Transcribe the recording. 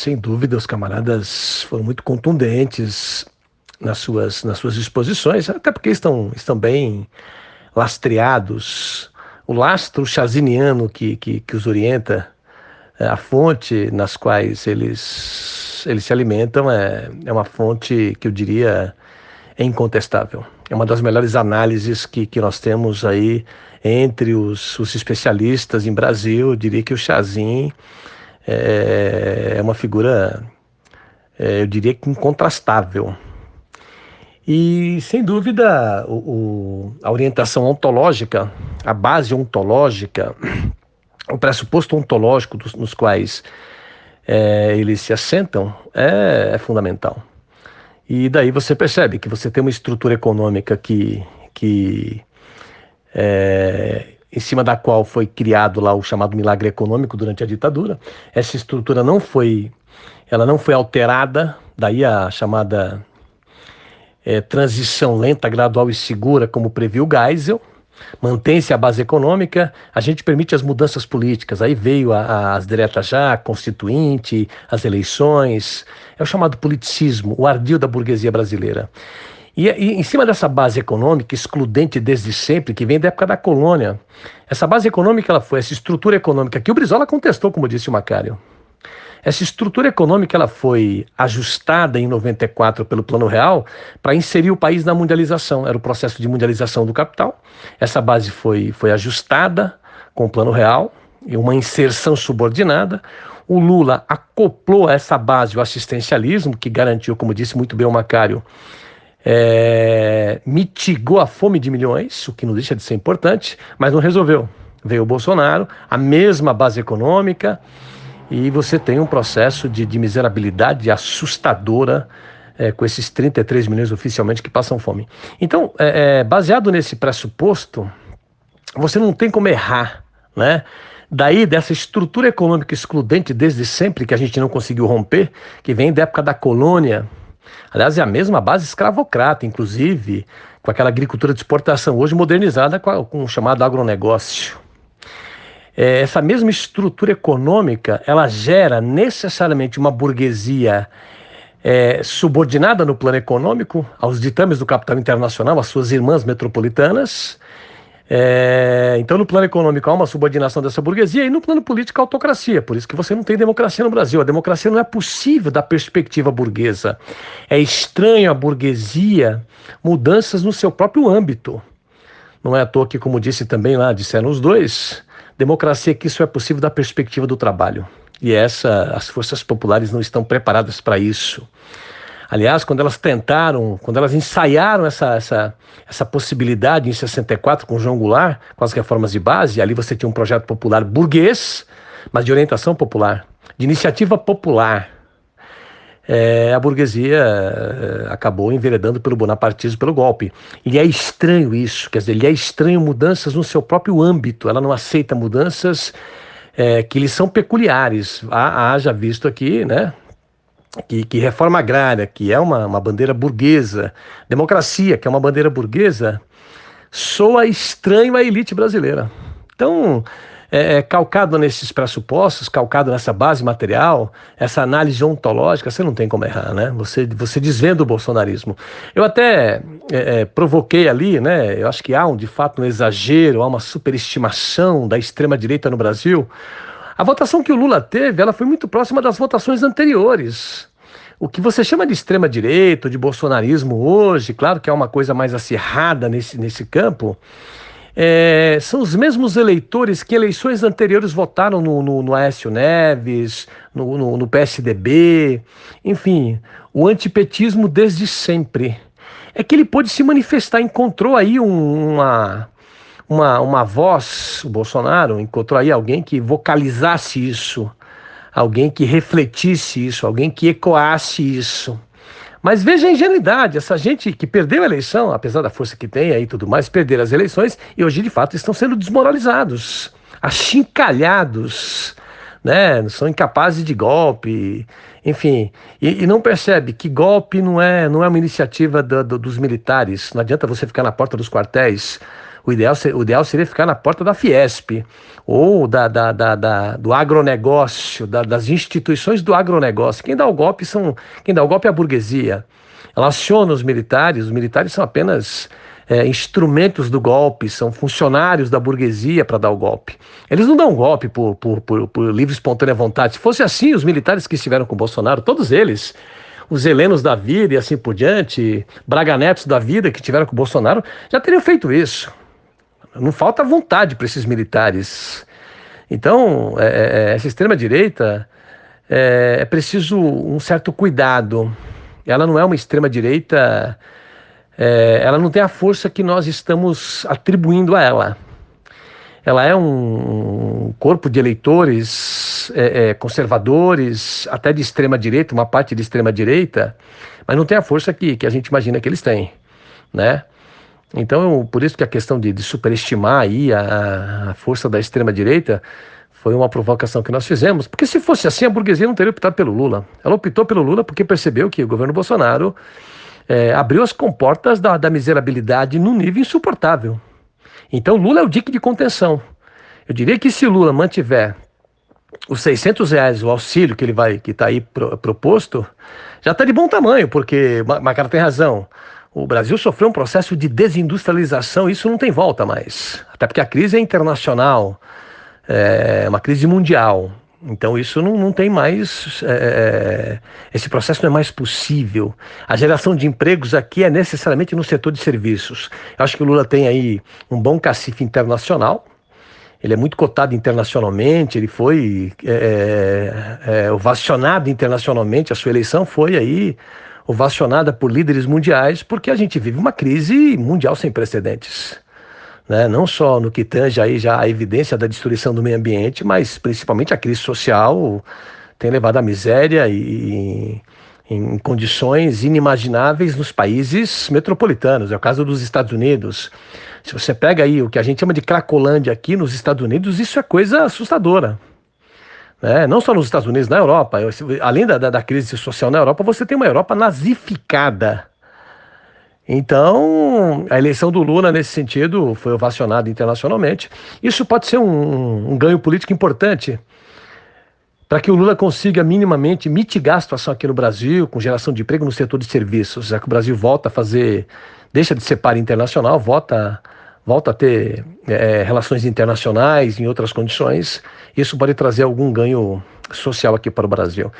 sem dúvida, os camaradas foram muito contundentes nas suas exposições, até porque estão bem lastreados. O lastro chaziniano que os orienta, a fonte nas quais eles se alimentam é uma fonte que eu diria é incontestável. É uma das melhores análises que nós temos aí entre os especialistas em Brasil. Eu diria que o Chazin é uma figura, eu diria que incontrastável. E, sem dúvida, a orientação ontológica, a base ontológica, o pressuposto ontológico nos quais eles se assentam é fundamental. E daí você percebe que você tem uma estrutura econômica que em cima da qual foi criado lá o chamado milagre econômico durante a ditadura. Essa estrutura ela não foi alterada, daí a chamada transição lenta, gradual e segura, como previu Geisel. Mantém-se a base econômica, a gente permite as mudanças políticas. Aí veio as diretas já, a constituinte, as eleições. É o chamado politicismo, o ardil da burguesia brasileira. E em cima dessa base econômica, excludente desde sempre, que vem da época da colônia, essa base econômica, essa estrutura econômica que o Brizola contestou, como disse o Macário. Essa estrutura econômica ela foi ajustada em 94 pelo Plano Real para inserir o país na mundialização. Era o processo de mundialização do capital. Essa base foi ajustada com o Plano Real e uma inserção subordinada. O Lula acoplou a essa base o assistencialismo, que garantiu, como disse muito bem o Macário, mitigou a fome de milhões, o que não deixa de ser importante, mas não resolveu. Veio o Bolsonaro, a mesma base econômica, e você tem um processo de miserabilidade assustadora com esses 33 milhões oficialmente que passam fome. Então, baseado nesse pressuposto, você não tem como errar, né? Daí, dessa estrutura econômica excludente desde sempre, que a gente não conseguiu romper, que vem da época da colônia. Aliás, é a mesma base escravocrata, inclusive, com aquela agricultura de exportação, hoje modernizada com o chamado agronegócio. Essa mesma estrutura econômica, ela gera necessariamente uma burguesia subordinada no plano econômico aos ditames do capital internacional, às suas irmãs metropolitanas. Então, no plano econômico, há uma subordinação dessa burguesia, e no plano político, a autocracia. Por isso que você não tem democracia no Brasil. A democracia não é possível da perspectiva burguesa. É estranho à burguesia mudanças no seu próprio âmbito. Não é à toa que, como disse também lá, disseram os dois, democracia que isso é possível da perspectiva do trabalho. E as forças populares não estão preparadas para isso. Aliás, quando elas ensaiaram essa possibilidade em 64 com João Goulart, com as reformas de base, ali você tinha um projeto popular burguês, mas de orientação popular, de iniciativa popular. A burguesia acabou enveredando pelo bonapartismo, pelo golpe. E é estranho isso, quer dizer, ele é estranho mudanças no seu próprio âmbito, ela não aceita mudanças que lhe são peculiares. Haja visto aqui, né, que reforma agrária, que é uma bandeira burguesa, democracia, que é uma bandeira burguesa, soa estranho à elite brasileira. Então, calcado nesses pressupostos, calcado nessa base material, essa análise ontológica, você não tem como errar, né? Você desvenda o bolsonarismo. Eu até provoquei ali, né? Eu acho que há de fato um exagero, há uma superestimação da extrema-direita no Brasil. A votação que o Lula teve, ela foi muito próxima das votações anteriores. O que você chama de extrema-direita, de bolsonarismo hoje, claro que é uma coisa mais acirrada nesse campo, são os mesmos eleitores que eleições anteriores votaram no Aécio Neves, no PSDB, enfim, o antipetismo desde sempre. É que ele pôde se manifestar, encontrou aí uma voz, o Bolsonaro encontrou aí alguém que vocalizasse isso, alguém que refletisse isso, alguém que ecoasse isso. Mas veja a ingenuidade, essa gente que perdeu a eleição, apesar da força que tem aí e tudo mais, perderam as eleições e hoje de fato estão sendo desmoralizados, achincalhados, né? São incapazes de golpe, enfim, e não percebe que golpe não é uma iniciativa dos militares. Não adianta você ficar na porta dos quartéis. O ideal seria ficar na porta da Fiesp, ou do agronegócio, das instituições do agronegócio. Quem dá o golpe é a burguesia. Ela aciona os militares são apenas instrumentos do golpe, são funcionários da burguesia para dar o golpe. Eles não dão um golpe por livre e espontânea vontade. Se fosse assim, os militares que estiveram com o Bolsonaro, todos eles, os helenos da vida e assim por diante, Braga Netos da vida que estiveram com o Bolsonaro, já teriam feito isso. Não falta vontade para esses militares. Então, essa extrema-direita é preciso um certo cuidado. Ela não é uma extrema-direita, ela não tem a força que nós estamos atribuindo a ela. Ela é um corpo de eleitores conservadores, até de extrema-direita, uma parte de extrema-direita, mas não tem a força que a gente imagina que eles têm, né? Então, por isso que a questão de superestimar aí a força da extrema-direita foi uma provocação que nós fizemos, porque se fosse assim, a burguesia não teria optado pelo Lula. Ela optou pelo Lula porque percebeu que o governo Bolsonaro abriu as comportas da miserabilidade num nível insuportável. Então, Lula é o dique de contenção. Eu diria que se Lula mantiver os R$ 600, o auxílio que está aí proposto, já está de bom tamanho, porque Macara tem razão. O Brasil sofreu um processo de desindustrialização, isso não tem volta mais. Até porque a crise é internacional, é uma crise mundial. Então isso não tem mais, esse processo não é mais possível. A geração de empregos aqui é necessariamente no setor de serviços. Eu acho que o Lula tem aí um bom cacife internacional, ele é muito cotado internacionalmente, ele foi ovacionado internacionalmente, a sua eleição foi aí ovacionada por líderes mundiais, porque a gente vive uma crise mundial sem precedentes. Né? Não só no que tange aí já a evidência da destruição do meio ambiente, mas principalmente a crise social tem levado à miséria e em condições inimagináveis nos países metropolitanos. É o caso dos Estados Unidos. Se você pega aí o que a gente chama de Cracolândia aqui nos Estados Unidos, isso é coisa assustadora. Né? Não só nos Estados Unidos, na Europa. Além da crise social na Europa, você tem uma Europa nazificada. Então, a eleição do Lula, nesse sentido, foi ovacionada internacionalmente. Isso pode ser um ganho político importante para que o Lula consiga minimamente mitigar a situação aqui no Brasil, com geração de emprego no setor de serviços, já que o Brasil volta a fazer, deixa de ser par internacional, volta a ter relações internacionais em outras condições. Isso pode trazer algum ganho social aqui para o Brasil.